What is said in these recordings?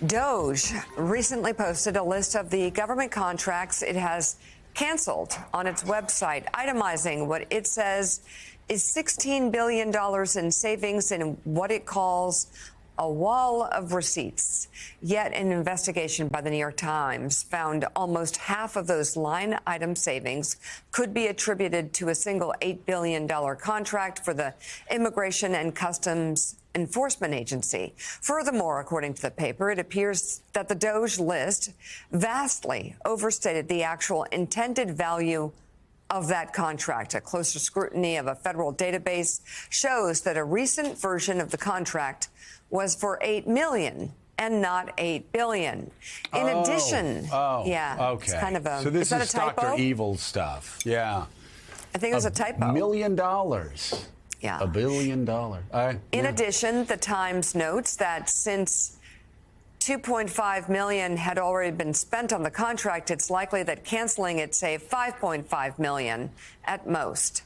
DOGE recently posted a list of the government contracts it has canceled on its website, itemizing what it says is $16 billion in savings in what it calls a wall of receipts. Yet an investigation by the New York Times found almost half of those line item savings could be attributed to a single $8 billion contract for the Immigration and Customs Enforcement Agency. Furthermore, according to the paper, it appears that the DOGE list vastly overstated the actual intended value of that contract. A closer scrutiny of a federal database shows that a recent version of the contract was for $8 million and not $8 billion. In addition, okay. It's kind of a, so this is typo? Dr. Evil stuff. Yeah. I think it was a typo. $1 million. Yeah. $1 billion. In addition, the Times notes that since $2.5 million had already been spent on the contract, it's likely that canceling it saved $5.5 million at most.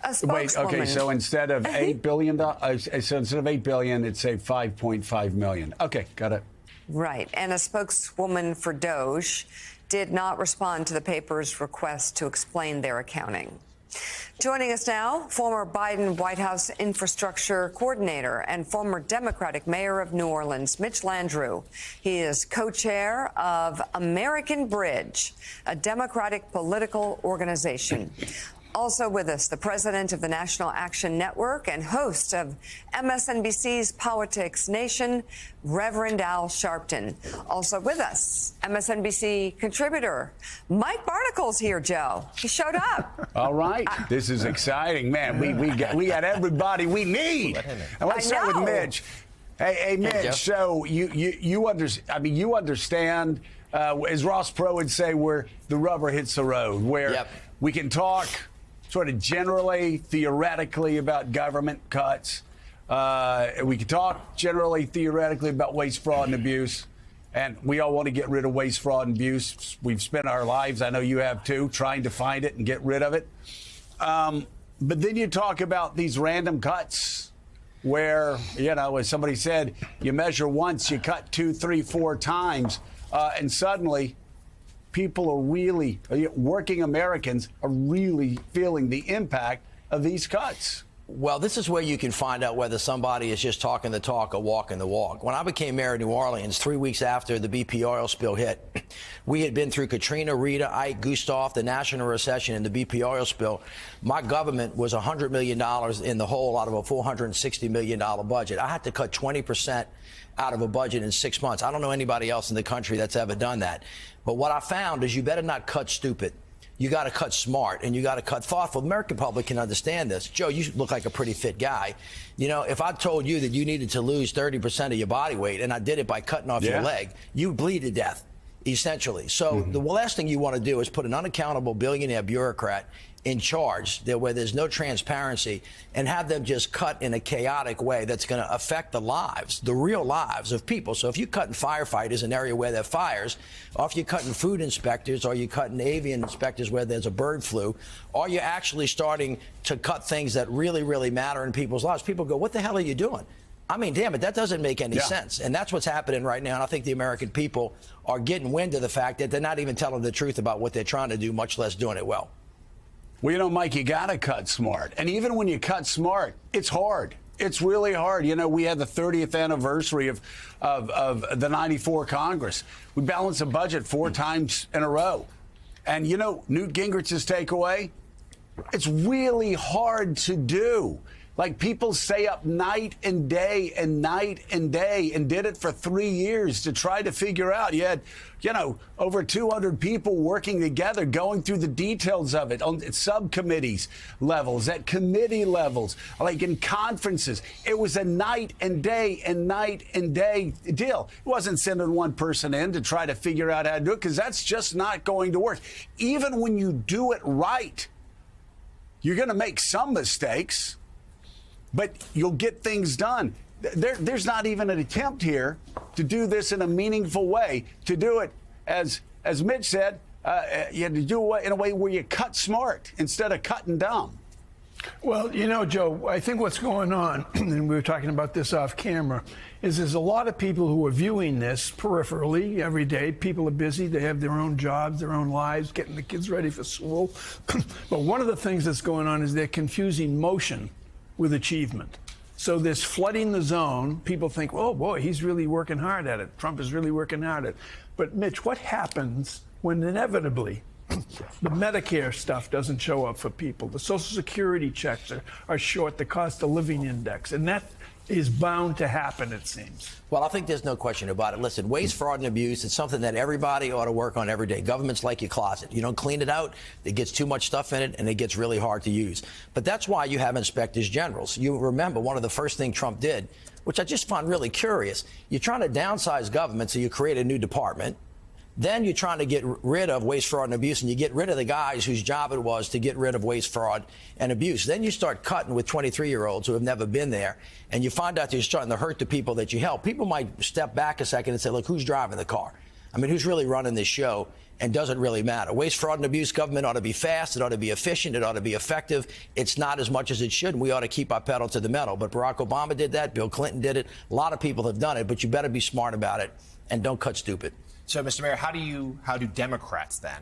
A spokeswoman. Wait, okay, so instead of $8 billion, so instead of $8 billion, it saved $5.5 million. Okay, got it. Right, and a spokeswoman for DOGE did not respond to the paper's request to explain their accounting. Joining us now, former Biden White House infrastructure coordinator and former Democratic mayor of New Orleans, Mitch Landrieu. He is co-chair of American Bridge, a Democratic political organization. Also with us, the president of the National Action Network and host of MSNBC's Politics Nation, Reverend Al Sharpton. Also with us, MSNBC contributor Mike Barnicle's here, Joe. He showed up. All right. This is exciting, man. We got everybody we need. And let's start with Mitch. Hey, Mitch. So you understand, as Ross Perot would say, where the rubber hits the road, where we can talk sort of generally, theoretically about government cuts. We can talk generally, theoretically about waste, fraud, and abuse. And we all want to get rid of waste, fraud, and abuse. We've spent our lives, I know you have too, trying to find it and get rid of it. But then you talk about these random cuts where, you know, as somebody said, you measure once, you cut 2, 3, 4 times, and suddenly people are really, working Americans are really feeling the impact of these cuts. Well, this is where you can find out whether somebody is just talking the talk or walking the walk. When I became mayor of New Orleans, 3 weeks after the BP oil spill hit, we had been through Katrina, Rita, Ike, Gustav, the national recession, and the BP oil spill. My government was $100 million in the hole out of a $460 million budget. I had to cut 20% out of a budget in 6 months. I don't know anybody else in the country that's ever done that. But what I found is you better not cut stupid. You got to cut smart, and you got to cut thoughtful. The American public can understand this. Joe, you look like a pretty fit guy. You know, if I told you that you needed to lose 30% of your body weight, and I did it by cutting off your leg, you bleed to death, essentially. So the last thing you want to do is put an unaccountable billionaire bureaucrat in charge where there's no transparency and have them just cut in a chaotic way that's going to affect the lives, the real lives of people. So if you're cutting firefighters in an area where there are fires, or if you're cutting food inspectors, or you're cutting avian inspectors where there's a bird flu, or you're actually starting to cut things that really, really matter in people's lives, people go, what the hell are you doing? I mean, damn it, that doesn't make any sense. And that's what's happening right now. And I think the American people are getting wind of the fact that they're not even telling the truth about what they're trying to do, much less doing it well. Well, you know, Mike, you got to cut smart. And even when you cut smart, it's hard. It's really hard. You know, we had the 30th anniversary of the 94 Congress. We balanced a budget 4 times in a row. And, you know, Newt Gingrich's takeaway, it's really hard to do. Like, people stay up night and day and night and day and did it for 3 years to try to figure out. You had, you know, over 200 people working together, going through the details of it on subcommittees levels, at committee levels, like in conferences. It was a night and day and night and day deal. It wasn't sending one person in to try to figure out how to do it, because that's just not going to work. Even when you do it right, you're going to make some mistakes, but you'll get things done. There's not even an attempt here to do this in a meaningful way, to do it, as Mitch said, you had to do it in a way where you cut smart instead of cutting dumb. Well, you know, Joe, I think what's going on, and we were talking about this off camera, is there's a lot of people who are viewing this peripherally every day. People are busy. They have their own jobs, their own lives, getting the kids ready for school. But one of the things that's going on is they're confusing motion with achievement. So this flooding the zone, people think, oh, boy, he's really working hard at it. Trump is really working hard at it. But, Mitch, what happens when inevitably the Medicare stuff doesn't show up for people? The Social Security checks are short, the cost of living index, and that is bound to happen, it seems. Well, I think there's no question about it. Listen, waste, fraud, and abuse, it's something that everybody ought to work on every day. Government's like your closet. You don't clean it out, it gets too much stuff in it, and it gets really hard to use. But that's why you have inspectors generals. You remember one of the first things Trump did, which I just find really curious. You're trying to downsize government, so you create a new department. Then you're trying to get rid of waste, fraud, and abuse, and you get rid of the guys whose job it was to get rid of waste, fraud, and abuse. Then you start cutting with 23-year-olds who have never been there, and you find out you're starting to hurt the people that you help. People might step back a second and say, look, who's driving the car? I mean, who's really running this show? And does it really matter? Waste, fraud, and abuse government ought to be fast. It ought to be efficient. It ought to be effective. It's not as much as it should, and we ought to keep our pedal to the metal. But Barack Obama did that. Bill Clinton did it. A lot of people have done it, but you better be smart about it and don't cut stupid. So, Mr. Mayor, how do Democrats then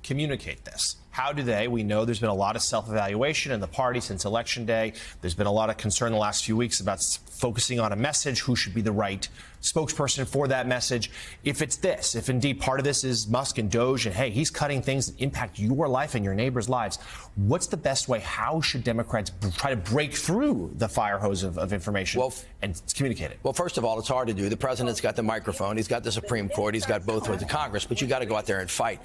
communicate this? How do they? We know there's been a lot of self-evaluation in the party since Election Day. There's been a lot of concern the last few weeks about focusing on a message, who should be the right spokesperson for that message. If it's this, if indeed part of this is Musk and Doge, and hey, he's cutting things that impact your life and your neighbors' lives, what's the best way? How should Democrats try to break through the fire hose of information and communicate it? Well, first of all, it's hard to do. The president's got the microphone. He's got the Supreme Court. He's got both with the Congress. But you got to go out there and fight.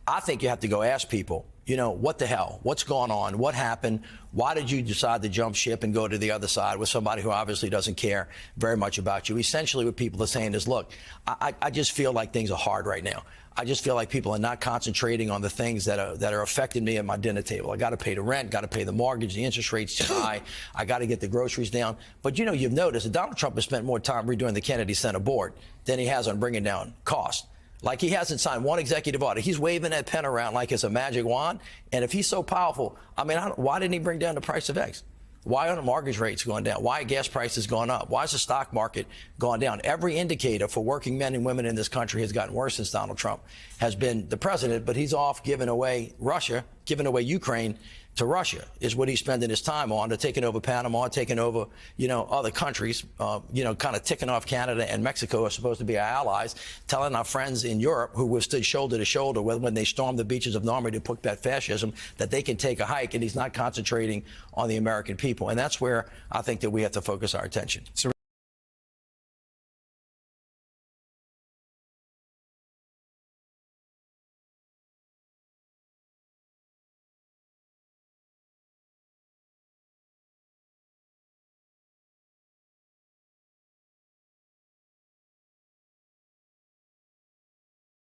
I think you have to go ask people, you know, what the hell? What's going on? What happened? Why did you decide to jump ship and go to the other side with somebody who obviously doesn't care very much about you? Essentially, what people are saying is, look, I just feel like things are hard right now. I just feel like people are not concentrating on the things that are affecting me at my dinner table. I got to pay the rent, got to pay the mortgage, the interest rate's too high. I got to get the groceries down. But, you know, you've noticed that Donald Trump has spent more time redoing the Kennedy Center board than he has on bringing down costs. Like, he hasn't signed one executive order. He's waving that pen around like it's a magic wand. And if he's so powerful, I mean, why didn't he bring down the price of eggs? Why are the mortgage rates going down? Why are gas prices going up? Why is the stock market going down? Every indicator for working men and women in this country has gotten worse since Donald Trump has been the president, but he's off giving away Russia, giving away Ukraine to Russia is what he's spending his time on, to taking over Panama, taking over, you know, other countries, you know, kind of ticking off Canada and Mexico are supposed to be our allies, telling our friends in Europe who were stood shoulder to shoulder when they stormed the beaches of Normandy to put back fascism that they can take a hike, and he's not concentrating on the American people. And that's where I think that we have to focus our attention.